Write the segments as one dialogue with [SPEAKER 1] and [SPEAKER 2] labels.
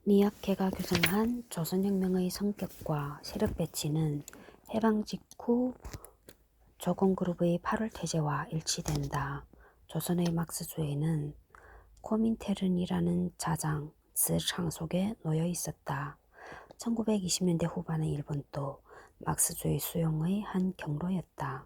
[SPEAKER 1] 니약해가 규정한 조선혁명의 성격과 세력 배치는 해방 직후 조건그룹의 8월 태제와 일치된다. 조선의 막스주의는 코민테른이라는 자장, 즈창 속에 놓여 있었다. 1920년대 후반의 일본도 막스주의 수용의 한 경로였다.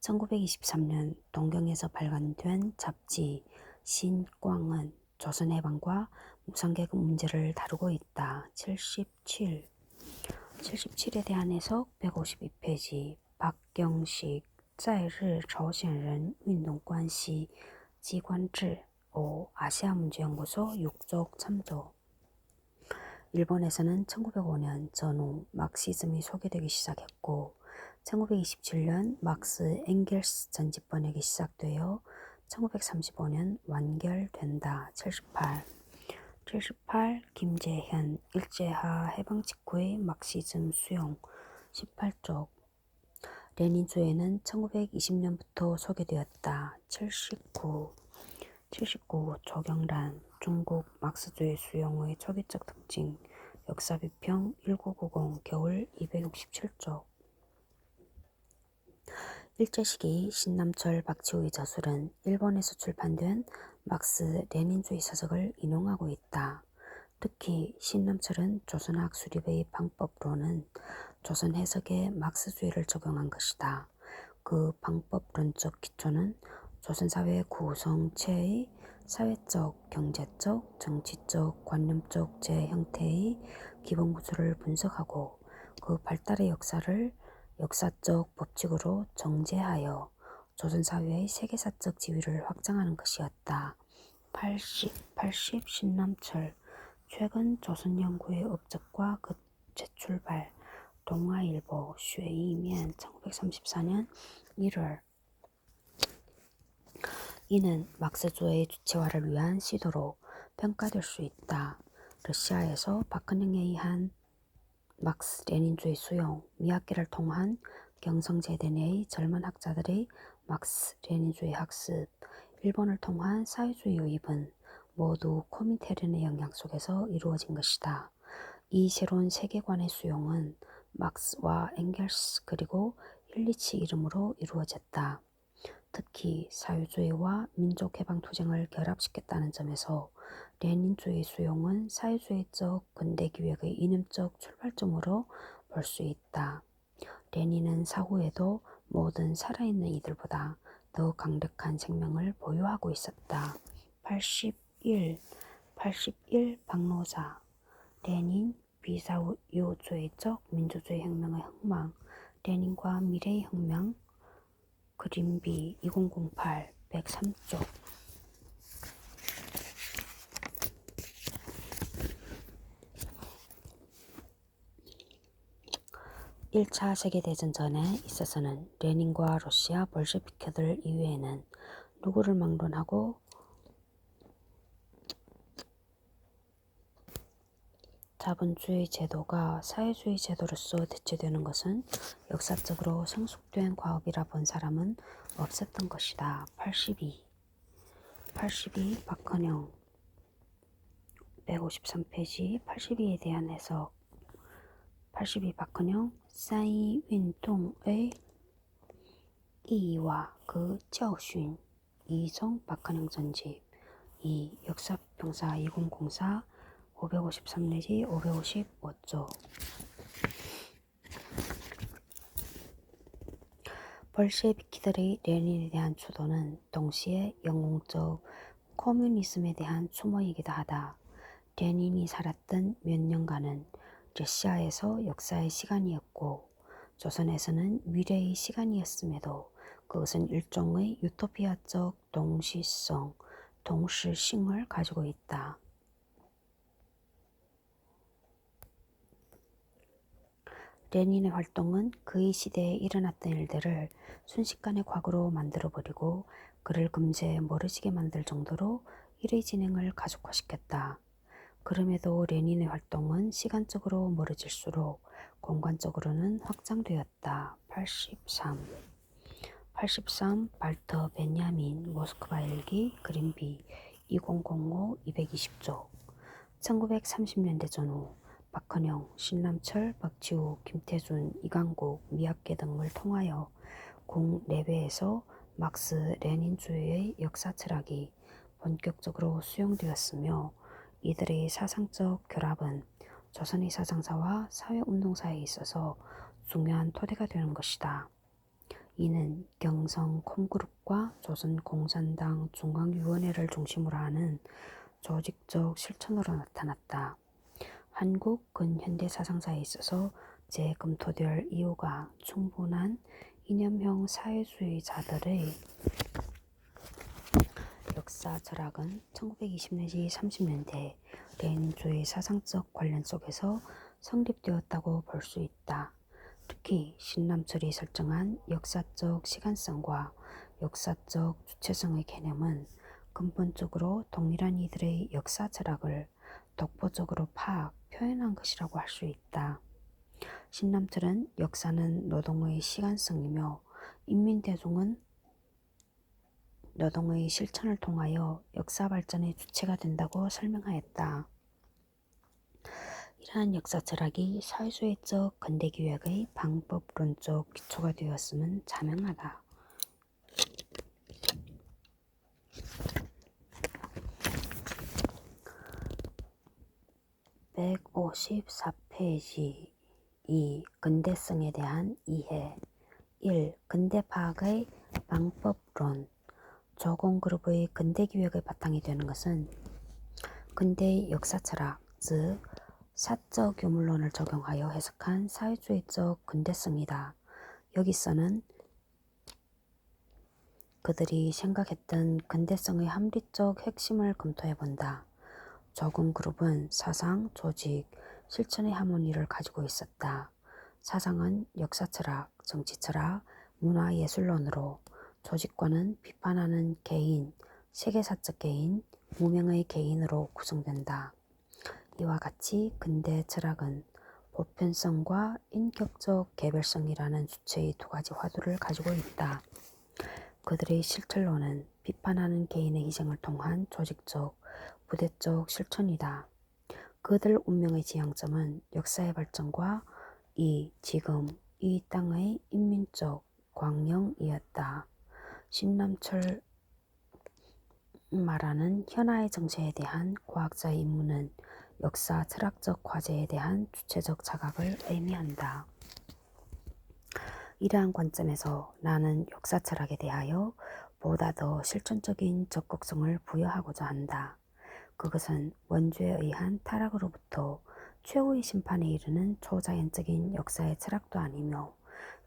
[SPEAKER 1] 1923년 동경에서 발간된 잡지 신광은 조선해방과 무상계급 문제를 다루고 있다. 77에 대한 해석 152페이지 박경식 在日朝鲜人运动关系机关志 5 아시아문제연구소 6쪽 참조. 일본에서는 1905년 전후 막시즘이 소개되기 시작했고 1927년 막스 엥겔스 전집 번역이 시작되어 1935년 완결된다. 78 김재현 일제하 해방 직후의 막시즘 수용 18쪽. 레닌주의는 1920년부터 소개되었다. 79 조경란 중국 막스주의 수용의 초기적 특징 역사비평 1990 겨울 267쪽. 일제시기 신남철 박치우의 저술은 일본에서 출판된 막스 레닌주의 서적을 인용하고 있다. 특히 신남철은 조선학 수립의 방법으로는 조선 해석에 막스주의를 적용한 것이다. 그 방법론적 기초는 조선사회 구성체의 사회적, 경제적, 정치적, 관념적 제형태의 기본 구조를 분석하고 그 발달의 역사를 역사적 법칙으로 정제하여 조선사회의 세계사적 지위를 확장하는 것이었다. 80 신남철 최근 조선연구의 업적과 그 재출발 동아일보 쉐이면 1934년 1월. 이는 막스주의 주체화를 위한 시도로 평가될 수 있다. 러시아에서 박헌영에 의한 막스 레닌주의 수용, 미학계를 통한 경성제대 내의 젊은 학자들의 막스 레닌주의 학습, 일본을 통한 사회주의 유입은 모두 코민테른의 영향 속에서 이루어진 것이다. 이 새로운 세계관의 수용은 막스와 엥겔스 그리고 힐리치 이름으로 이루어졌다. 특히 사회주의와 민족해방투쟁을 결합시켰다는 점에서 레닌주의 수용은 사회주의적 근대기획의 이념적 출발점으로 볼 수 있다. 레닌은 사후에도 모든 살아있는 이들보다 더 강력한 생명을 보유하고 있었다. 81 박노자 레닌 비사유주의적 민주주의 혁명의 흥망 레닌과 미래의 혁명 그린비 2008 103쪽. 1차 세계대전 전에 있어서는 레닌과 러시아 볼셰비크들 이외에는 누구를 막론하고 자본주의 제도가 사회주의 제도로서 대체되는 것은 역사적으로 성숙된 과업이라 본 사람은 없었던 것이다. 82 박헌영 153페이지 82에 대한 해석 82 박헌영 사이윈동의 이의와 그教训 이성 박헌영 전집 2 역사평사 2004 553 내지 555쪽. 볼셰비키들의 레닌에 대한 추도는 동시에 영웅적 코뮤니즘에 대한 추모이기도 하다. 레닌이 살았던 몇 년간은 러시아에서 역사의 시간이었고 조선에서는 미래의 시간이었음에도 그것은 일종의 유토피아적 동시성, 동시싱을 가지고 있다. 레닌의 활동은 그의 시대에 일어났던 일들을 순식간에 과거로 만들어버리고 그를 금세 멀어지게 만들 정도로 일의 진행을 가속화시켰다. 그럼에도 레닌의 활동은 시간적으로 멀어질수록 공간적으로는 확장되었다. 83 발터 베냐민 모스크바 일기 그린비 2005 220쪽. 1930년대 전후 박헌영, 신남철, 박지우, 김태준, 이강국, 미학계 등을 통하여 국내외에서 막스 레닌주의의 역사 철학이 본격적으로 수용되었으며 이들의 사상적 결합은 조선의 사상사와 사회운동사에 있어서 중요한 토대가 되는 것이다. 이는 경성 콤그룹과 조선공산당 중앙위원회를 중심으로 하는 조직적 실천으로 나타났다. 한국 근현대 사상사에 있어서 재검토될 이유가 충분한 이념형 사회주의자들의 역사 철학은 1920 내지 30년대 레닌주의 사상적 관련 속에서 성립되었다고 볼 수 있다. 특히 신남철이 설정한 역사적 시간성과 역사적 주체성의 개념은 근본적으로 동일한 이들의 역사 철학을 독보적으로 파악, 표현한 것이라고 할 수 있다. 신남철은 역사는 노동의 시간성이며 인민대중은 노동의 실천을 통하여 역사 발전의 주체가 된다고 설명하였다. 이러한 역사 철학이 사회주의적 근대기획의 방법론적 기초가 되었음은 자명하다. 154페이지 2. 근대성에 대한 이해 1. 근대파학의 방법론 조공그룹의 근대기획의 바탕이 되는 것은 근대의 역사철학, 즉 사적 유물론을 적용하여 해석한 사회주의적 근대성이다. 여기서는 그들이 생각했던 근대성의 합리적 핵심을 검토해본다. 조공그룹은 사상, 조직, 실천의 하모니를 가지고 있었다. 사상은 역사철학, 정치철학, 문화예술론으로, 조직과는 비판하는 개인, 세계사적 개인, 무명의 개인으로 구성된다. 이와 같이 근대 철학은 보편성과 인격적 개별성이라는 주체의 두 가지 화두를 가지고 있다. 그들의 실천론은 비판하는 개인의 희생을 통한 조직적, 부대적 실천이다. 그들 운명의 지향점은 역사의 발전과 지금 이 땅의 인민적 광영이었다. 신남철 말하는 현아의 정체에 대한 과학자의 임무는 역사 철학적 과제에 대한 주체적 자각을 의미한다. 이러한 관점에서 나는 역사 철학에 대하여 보다 더 실천적인 적극성을 부여하고자 한다. 그것은 원주에 의한 타락으로부터 최후의 심판에 이르는 초자연적인 역사의 철학도 아니며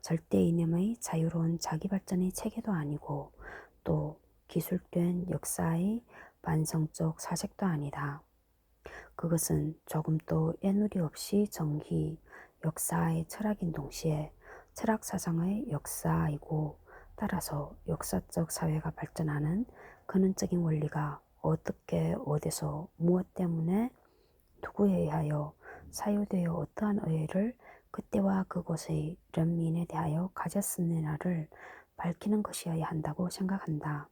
[SPEAKER 1] 절대 이념의 자유로운 자기발전의 체계도 아니고 또 기술된 역사의 반성적 사색도 아니다. 그것은 조금도 애누리 없이 정희, 역사의 철학인 동시에 철학 사상의 역사이고 따라서 역사적 사회가 발전하는 근원적인 원리가 어떻게 어디서 무엇 때문에 누구에 의하여 사유되어 어떠한 의의를 그때와 그곳의人민에 대하여 가졌느냐를 밝히는 것이어야 한다고 생각한다.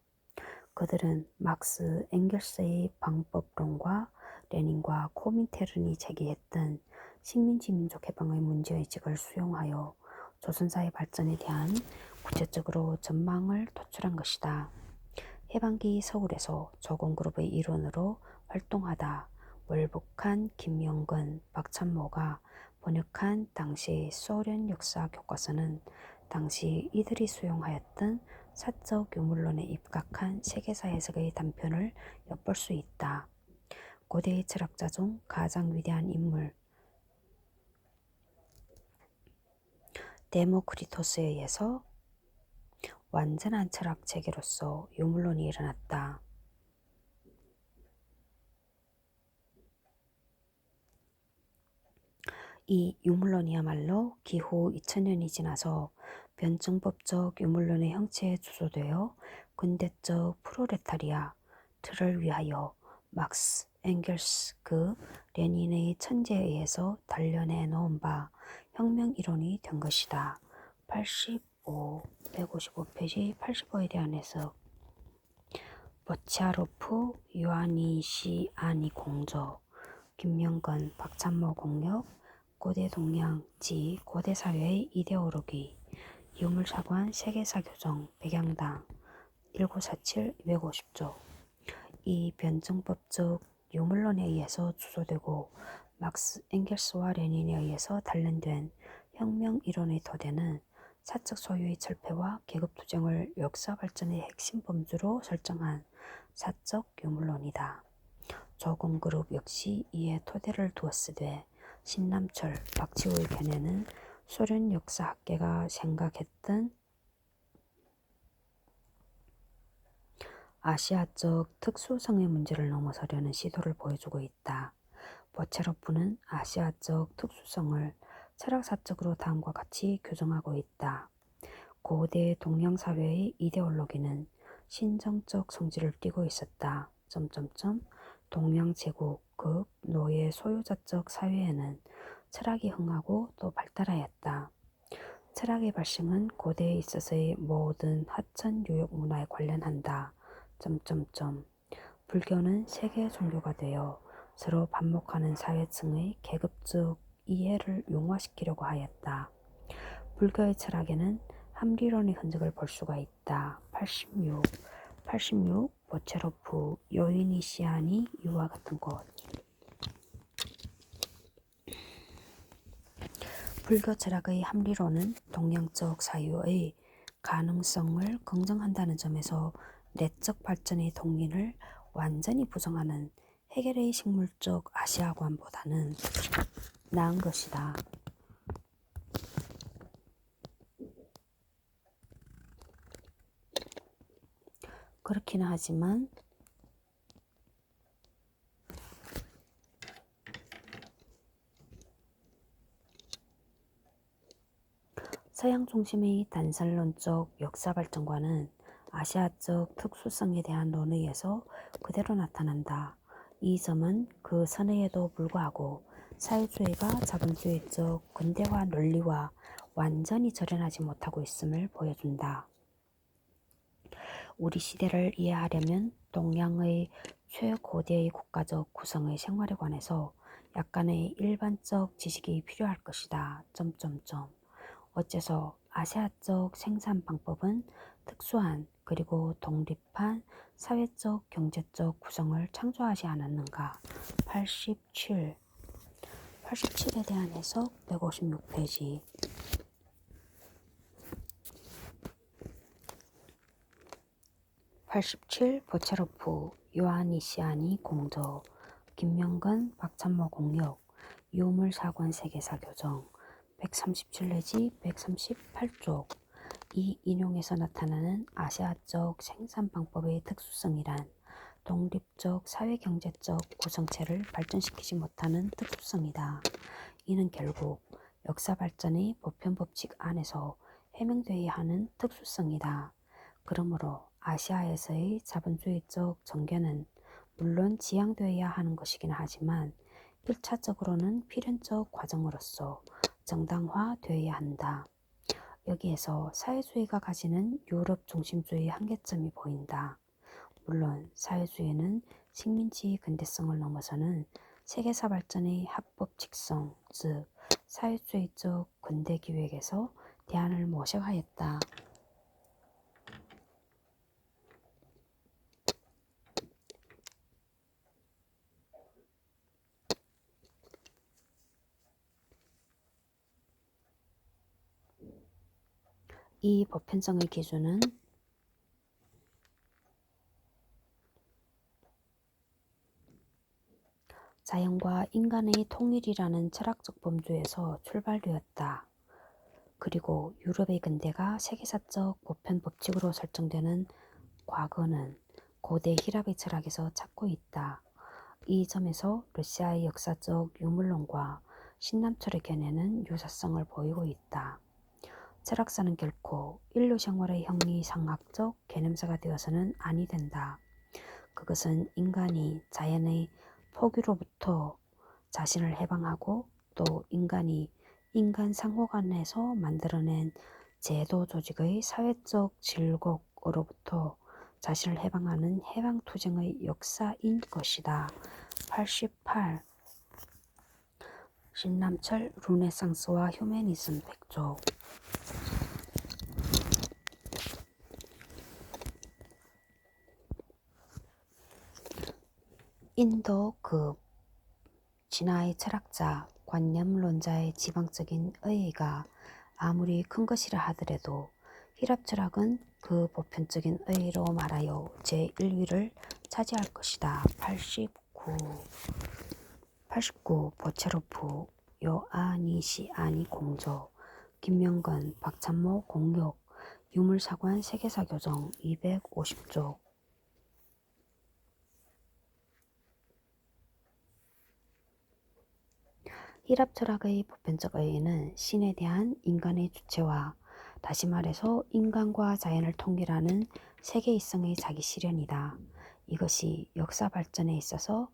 [SPEAKER 1] 그들은 막스 엥겔스의 방법론과 레닌과 코민테른이 제기했던 식민지 민족 해방의 문제의식을 수용하여 조선사회 발전에 대한 구체적으로 전망을 도출한 것이다. 해방기 서울에서 조공그룹의 일원으로 활동하다 월북한 김영근, 박찬모가 번역한 당시 소련 역사 교과서는 당시 이들이 수용하였던 사적 유물론에 입각한 세계사 해석의 단편을 엿볼 수 있다. 고대의 철학자 중 가장 위대한 인물 데모크리토스에 의해서 완전한 철학 체계로서 유물론이 일어났다. 이 유물론이야말로 기후 2000년이 지나서 변증법적 유물론의 형체에 주소되어 근대적 프로레타리아를 위하여 막스, 엥겔스, 레닌의 천재에 의해서 단련해 놓은 바 혁명이론이 된 것이다. 155페이지 85에 대한 해석 보치아로프, 요하니시아니 공저 김명건, 박찬모 공역, 고대 동양, 지, 고대 사회의 이데올로기, 유물사관 세계사 교정, 백양당, 1947, 250조. 이 변증법적 유물론에 의해서 주소되고 막스 엥겔스와 레닌에 의해서 단련된 혁명 이론의 토대는 사적 소유의 철폐와 계급투쟁을 역사 발전의 핵심 범주로 설정한 사적 유물론이다. 조공그룹 역시 이에 토대를 두었으되 신남철, 박치호의 견해는 소련 역사학계가 생각했던 아시아적 특수성의 문제를 넘어서려는 시도를 보여주고 있다. 보체로프는 아시아적 특수성을 철학사적으로 다음과 같이 규정하고 있다. 고대 동양사회의 이데올로기는 신정적 성질을 띠고 있었다. 동양제국, 그 노예 소유자적 사회에는 철학이 흥하고 또 발달하였다. 철학의 발생은 고대에 있어서의 모든 하천 유역 문화에 관련한다. 불교는 세계 종교가 되어 서로 반목하는 사회층의 계급적 이해를 용화시키려고 하였다. 불교의 철학에는 합리론의 흔적을 볼 수가 있다. 86 보체로프 요이니시아니 이와 같은 곳. 불교 철학의 합리론은 동양적 사유의 가능성을 긍정한다는 점에서 내적 발전의 동인을 완전히 부정하는 헤겔의 식물적 아시아관보다는 나은 것이다. 그렇기는 하지만 서양 중심의 단설론적 역사 발전과는 아시아적 특수성에 대한 논의에서 그대로 나타난다. 이 점은 그 선의에도 불구하고 사회주의가 자본주의적 근대화 논리와 완전히 절연하지 못하고 있음을 보여준다. 우리 시대를 이해하려면 동양의 최고대의 국가적 구성의 생활에 관해서 약간의 일반적 지식이 필요할 것이다. 어째서 아시아적 생산 방법은 특수한 그리고 독립한 사회적 경제적 구성을 창조하지 않았는가? 87에 대한 해석 156페이지. 87 보체로프 요하니시아니 공저 김명건 박찬모 공역 유물사관 세계사 교정 137 내지 138쪽. 이 인용에서 나타나는 아시아적 생산 방법의 특수성이란 독립적 사회경제적 구성체를 발전시키지 못하는 특수성이다. 이는 결국 역사 발전의 보편 법칙 안에서 해명되어야 하는 특수성이다. 그러므로 아시아에서의 자본주의적 정견은 물론 지향되어야 하는 것이긴 하지만 1차적으로는 필연적 과정으로서 정당화되어야 한다. 여기에서 사회주의가 가지는 유럽 중심주의의 한계점이 보인다. 물론 사회주의는 식민지 근대성을 넘어서는 세계사 발전의 합법직성, 즉 사회주의적 근대기획에서 대안을 모색하였다. 이 보편성의 기준은 자연과 인간의 통일이라는 철학적 범주에서 출발되었다. 그리고 유럽의 근대가 세계사적 보편 법칙으로 설정되는 과거는 고대 히랍의 철학에서 찾고 있다. 이 점에서 러시아의 역사적 유물론과 신남철의 견해는 유사성을 보이고 있다. 철학사는 결코 인류 생활의 형이상학적 개념사가 되어서는 아니 된다. 그것은 인간이 자연의 포규로부터 자신을 해방하고 또 인간이 인간 상호간에서 만들어낸 제도 조직의 사회적 질곡으로부터 자신을 해방하는 해방투쟁의 역사인 것이다. 88 신남철 르네상스와 휴머니즘 백조. 인도 진화의 철학자, 관념론자의 지방적인 의의가 아무리 큰 것이라 하더라도 힐랍 철학은 그 보편적인 의의로 말하여 제1위를 차지할 것이다. 89. 보체로프, 요아니시 아니 공조, 김명건, 박찬모 공욕, 유물사관 세계사 교정 250쪽. 힐랍 철학의 보편적 의의는 신에 대한 인간의 주체와 다시 말해서 인간과 자연을 통일하는 세계이성의 자기 실현이다. 이것이 역사 발전에 있어서